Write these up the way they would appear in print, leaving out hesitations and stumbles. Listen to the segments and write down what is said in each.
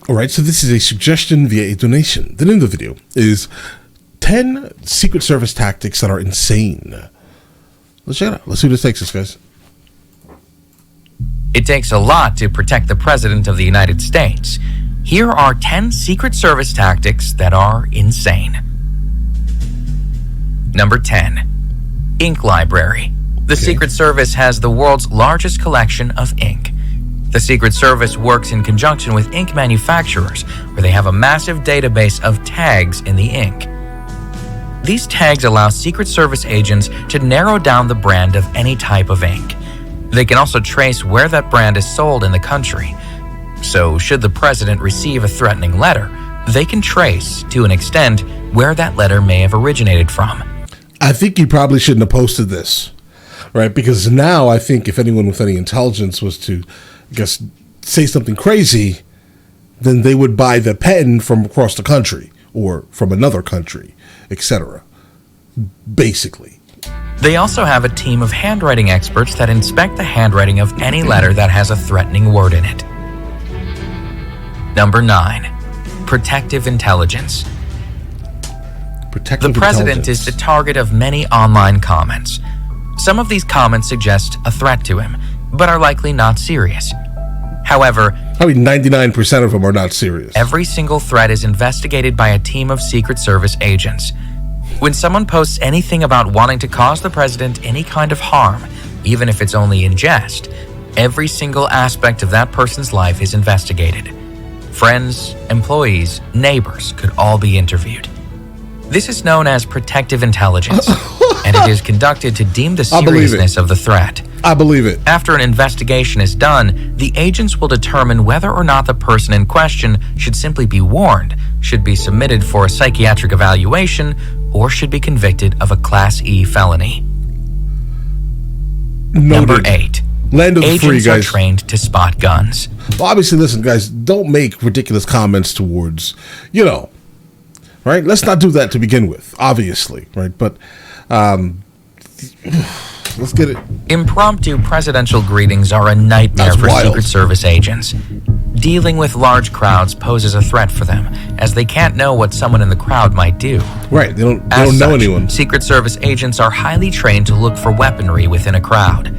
All right, so this is a suggestion via a donation. The name of the video is 10 Secret Service tactics that are insane. Let's check it out. Let's see what this takes us, guys. It takes a lot to protect the President of the United States. Here are 10 Secret Service tactics that are insane. Number 10. Ink library. The Secret Service has the world's largest collection of ink. The Secret Service works in conjunction with ink manufacturers, where they have a massive database of tags in the ink. These tags allow Secret Service agents to narrow down the brand of any type of ink. They can also trace where that brand is sold in the country. So, should the president receive a threatening letter, they can trace, to an extent, where that letter may have originated from. I think he probably shouldn't have posted this, right? Because now I think if anyone with any intelligence was to, I guess, say something crazy, then they would buy the pen from across the country or from another country, etc. Basically. They also have a team of handwriting experts that inspect the handwriting of any letter that has a threatening word in it. Number 9. Protective intelligence. The president is the target of many online comments. Some of these comments suggest a threat to him, but are likely not serious. However, probably 99% of them are not serious. Every single threat is investigated by a team of Secret Service agents. When someone posts anything about wanting to cause the president any kind of harm, even if it's only in jest, every single aspect of that person's life is investigated. Friends, employees, neighbors could all be interviewed. This is known as protective intelligence, and it is conducted to deem the seriousness of the threat. I believe it. After an investigation is done, the agents will determine whether or not the person in question should simply be warned, should be submitted for a psychiatric evaluation, or should be convicted of a Class E felony. Number 8. Land of the free, Agents guys. are trained to spot guns. Well, obviously, listen, guys, don't make ridiculous comments towards, right? Let's not do that to begin with, obviously, right? But let's get it. Impromptu presidential greetings are a nightmare for Secret Service agents. Dealing with large crowds poses a threat for them, as they can't know what someone in the crowd might do. Right, they don't know anyone. Secret Service agents are highly trained to look for weaponry within a crowd.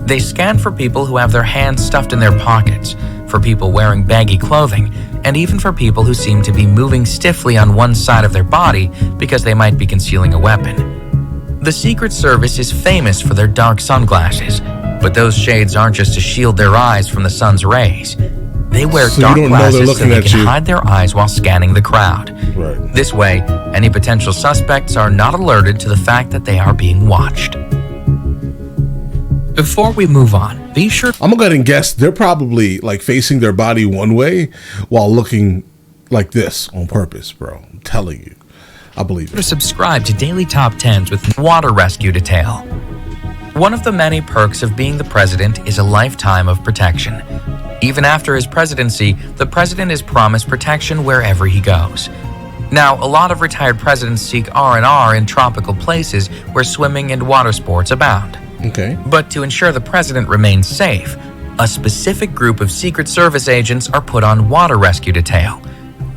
They scan for people who have their hands stuffed in their pockets, for people wearing baggy clothing, and even for people who seem to be moving stiffly on one side of their body because they might be concealing a weapon. The Secret Service is famous for their dark sunglasses, but those shades aren't just to shield their eyes from the sun's rays. They wear dark glasses so they can hide their eyes while scanning the crowd. Right. This way, any potential suspects are not alerted to the fact that they are being watched. Before we move on, be sure... I'm going to go ahead and guess they're probably like facing their body one way while looking like this on purpose, bro. I'm telling you. I believe it. Subscribe to Daily Top 10s with Water Rescue Detail. One of the many perks of being the president is a lifetime of protection. Even after his presidency, the president is promised protection wherever he goes. Now, a lot of retired presidents seek R&R in tropical places where swimming and water sports abound. Okay. But to ensure the president remains safe, a specific group of Secret Service agents are put on water rescue detail.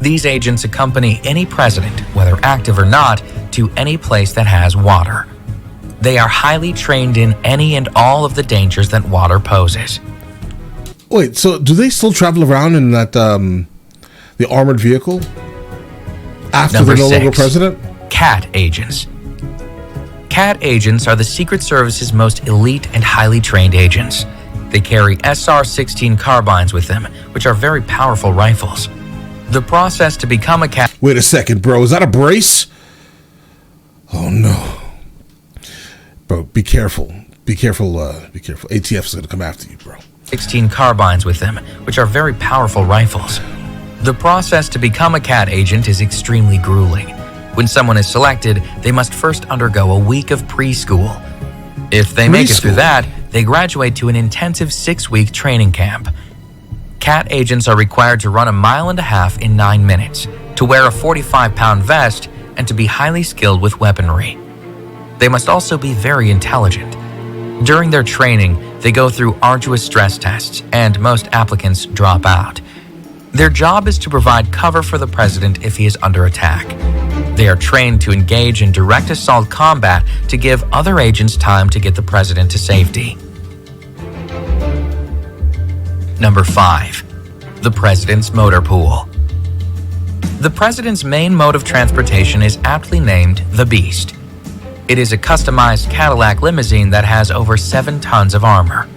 These agents accompany any president, whether active or not, to any place that has water. They are highly trained in any and all of the dangers that water poses. Wait, so do they still travel around in that the armored vehicle after they're no longer president? CAT agents. CAT agents are the Secret Service's most elite and highly trained agents. They carry SR-16 carbines with them, which are very powerful rifles. The process to become a CAT... Wait a second, bro. Is that a brace? Oh, no. Bro, be careful. Be careful. Be careful. ATF is going to come after you, bro. 16 carbines with them, which are very powerful rifles. The process to become a CAT agent is extremely grueling. When someone is selected, they must first undergo a week of preschool. If they make it through that, they graduate to an intensive 6-week training camp. CAT agents are required to run 1.5 miles in 9 minutes, to wear a 45-pound vest, and to be highly skilled with weaponry. They must also be very intelligent. During their training, they go through arduous stress tests, and most applicants drop out. Their job is to provide cover for the president if he is under attack. They are trained to engage in direct assault combat to give other agents time to get the president to safety. Number 5. The President's Motor Pool. The president's main mode of transportation is aptly named the Beast. It is a customized Cadillac limousine that has over 7 tons of armor.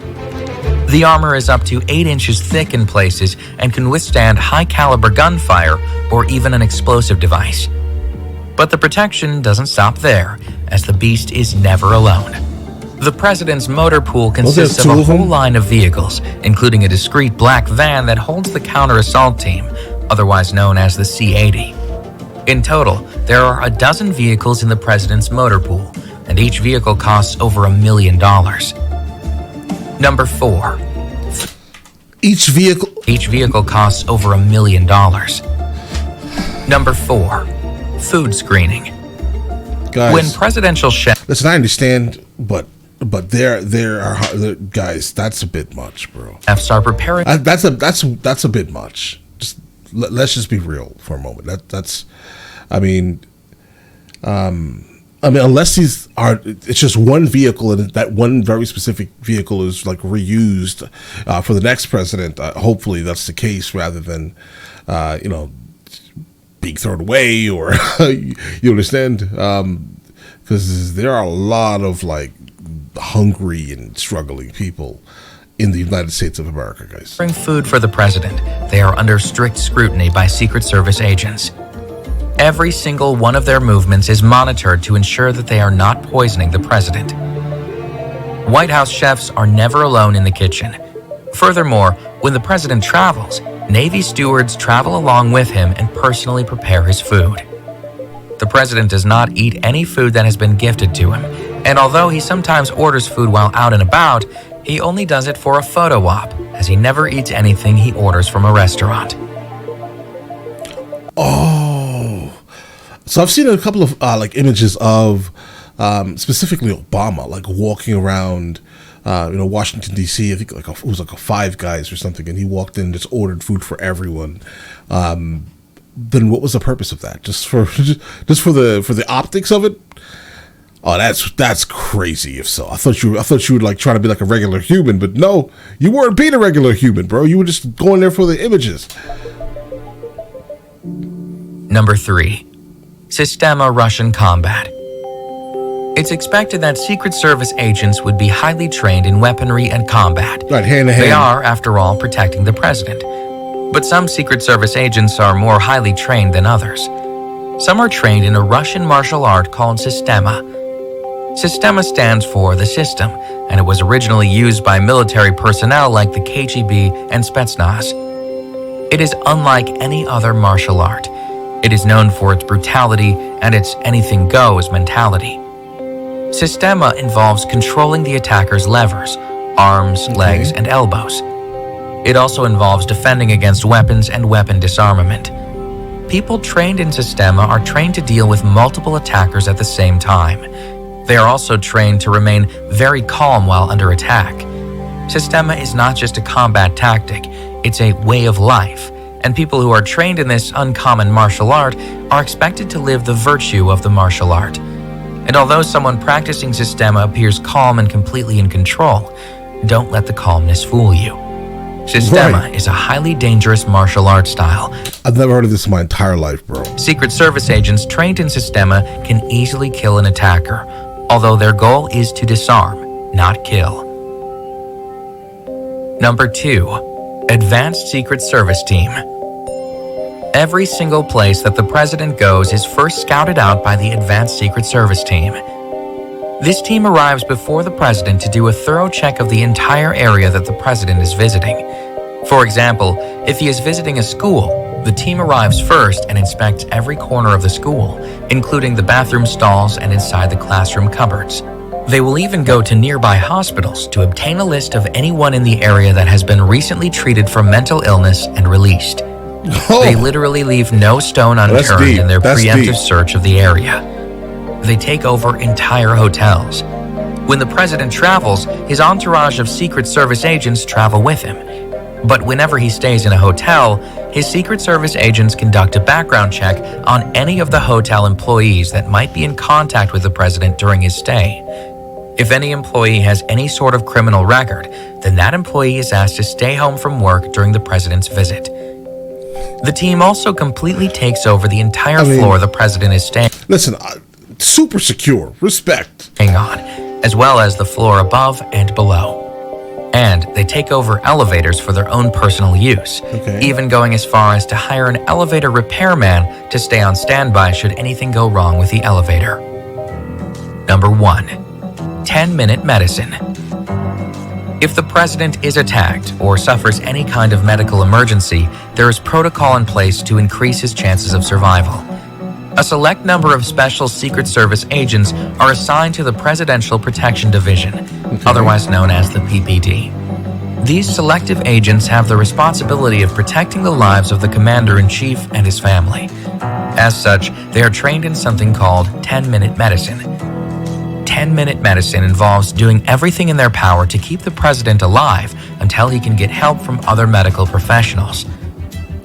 The armor is up to 8 inches thick in places and can withstand high-caliber gunfire or even an explosive device. But the protection doesn't stop there, as the Beast is never alone. The president's motor pool consists of a whole line of vehicles, including a discreet black van that holds the counter-assault team, otherwise known as the C-80. In total, there are a dozen vehicles in the president's motor pool, and each vehicle costs over $1 million. Number 4. Each vehicle costs over $1 million. Number 4. Food screening. Guys, when presidential chefs... Listen, I understand, but there are guys. That's a bit much, bro. Are preparing... That's a bit much. Just let's just be real for a moment. Unless it's just one vehicle, and that one very specific vehicle is like reused for the next president. Hopefully, that's the case, rather than being thrown away, or you understand? Because there are a lot of like hungry and struggling people in the United States of America, guys. Bring food for the president. They are under strict scrutiny by Secret Service agents. Every single one of their movements is monitored to ensure that they are not poisoning the president. White House chefs are never alone in the kitchen. Furthermore, when the president travels, Navy stewards travel along with him and personally prepare his food. The president does not eat any food that has been gifted to him, and although he sometimes orders food while out and about, he only does it for a photo op, as he never eats anything he orders from a restaurant. Oh, so I've seen a couple of images of specifically Obama walking around Washington D.C. I think it was a Five Guys or something, and he walked in and just ordered food for everyone. Then what was the purpose of that? Just for the optics of it? Oh, that's crazy. If so, I thought you would try to be like a regular human, but no, you weren't being a regular human, bro. You were just going there for the images. Number 3. Systema Russian Combat. It's expected that Secret Service agents would be highly trained in weaponry and combat. Right, hand to hand. They are, after all, protecting the president. But some Secret Service agents are more highly trained than others. Some are trained in a Russian martial art called Systema. Systema stands for the system, and it was originally used by military personnel like the KGB and Spetsnaz. It is unlike any other martial art. It is known for its brutality and its anything goes mentality. Systema involves controlling the attacker's levers, arms, legs, and elbows. It also involves defending against weapons and weapon disarmament. People trained in Systema are trained to deal with multiple attackers at the same time. They are also trained to remain very calm while under attack. Systema is not just a combat tactic, it's a way of life, and people who are trained in this uncommon martial art are expected to live the virtue of the martial art. And although someone practicing Systema appears calm and completely in control, don't let the calmness fool you. Systema is a highly dangerous martial art style. I've never heard of this in my entire life, bro. Secret Service agents trained in Systema can easily kill an attacker, although their goal is to disarm, not kill. Number 2. Advanced Secret Service Team. Every single place that the president goes is first scouted out by the Advanced Secret Service Team. This team arrives before the president to do a thorough check of the entire area that the president is visiting. For example, if he is visiting a school, the team arrives first and inspects every corner of the school, including the bathroom stalls and inside the classroom cupboards. They will even go to nearby hospitals to obtain a list of anyone in the area that has been recently treated for mental illness and released. Oh. They literally leave no stone unturned in their preemptive search of the area. They take over entire hotels. When the president travels, his entourage of Secret Service agents travel with him. But whenever he stays in a hotel, his Secret Service agents conduct a background check on any of the hotel employees that might be in contact with the president during his stay. If any employee has any sort of criminal record, then that employee is asked to stay home from work during the president's visit. The team also completely takes over the entire floor the president is staying Listen, super secure. Respect. on, as well as the floor above and below. And they take over elevators for their own personal use, even going as far as to hire an elevator repairman to stay on standby should anything go wrong with the elevator. Number 1. 10-minute medicine. If the president is attacked or suffers any kind of medical emergency, there is protocol in place to increase his chances of survival. A select number of special Secret Service agents are assigned to the Presidential Protection Division, otherwise known as the PPD. These selective agents have the responsibility of protecting the lives of the Commander-in-Chief and his family. As such, they are trained in something called 10-minute medicine. 10-minute medicine involves doing everything in their power to keep the president alive until he can get help from other medical professionals.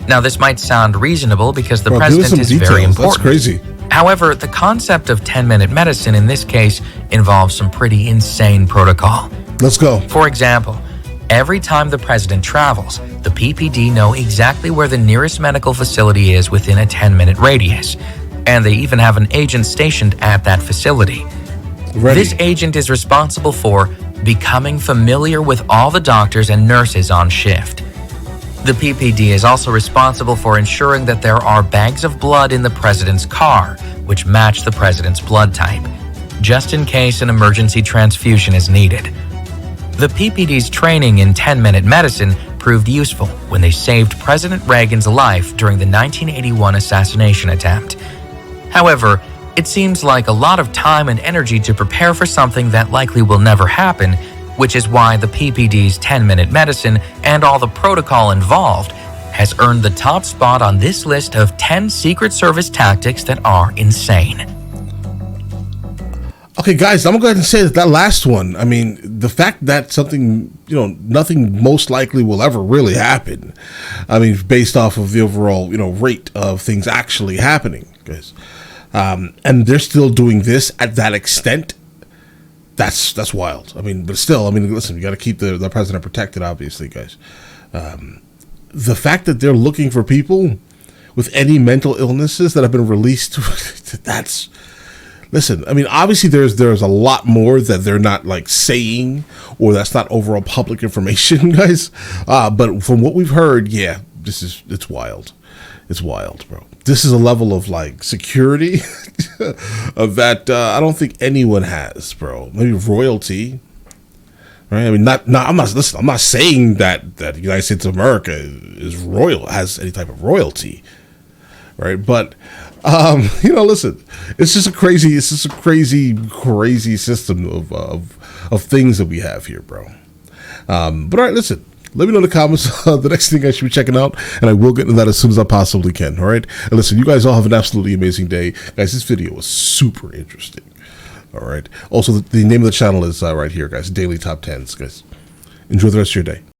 Now, this might sound reasonable because the president is very important. That's crazy. However, the concept of 10-minute medicine in this case involves some pretty insane protocol. Let's go. For example, every time the president travels, the PPD know exactly where the nearest medical facility is within a 10-minute radius, and they even have an agent stationed at that facility. This agent is responsible for becoming familiar with all the doctors and nurses on shift. The PPD is also responsible for ensuring that there are bags of blood in the president's car, which match the president's blood type, just in case an emergency transfusion is needed. The PPD's training in 10-minute medicine proved useful when they saved President Reagan's life during the 1981 assassination attempt. However, it seems like a lot of time and energy to prepare for something that likely will never happen, which is why the PPD's 10-minute medicine and all the protocol involved has earned the top spot on this list of 10 Secret Service tactics that are insane. Okay, guys, I'm going to go ahead and say that last one, I mean, the fact that something, nothing most likely will ever really happen, I mean, based off of the overall, rate of things actually happening, guys. And they're still doing this at that extent. That's wild. I mean, but still, listen, you got to keep the president protected, obviously, guys. The fact that they're looking for people with any mental illnesses that have been released, that's, listen, obviously there's a lot more that they're not like saying, or that's not overall public information, guys. But from what we've heard, yeah, it's wild. It's wild, bro. This is a level of like security that I don't think anyone has, bro. Maybe royalty, right? I'm not saying that the United States of America is royal, has any type of royalty, right? But listen, it's just a crazy system of things that we have here, bro. But all right, listen. Let me know in the comments the next thing I should be checking out, and I will get into that as soon as I possibly can, all right? And listen, you guys all have an absolutely amazing day. Guys, this video was super interesting, all right? Also, the name of the channel is right here, guys, Daily Top 10s, guys. Enjoy the rest of your day.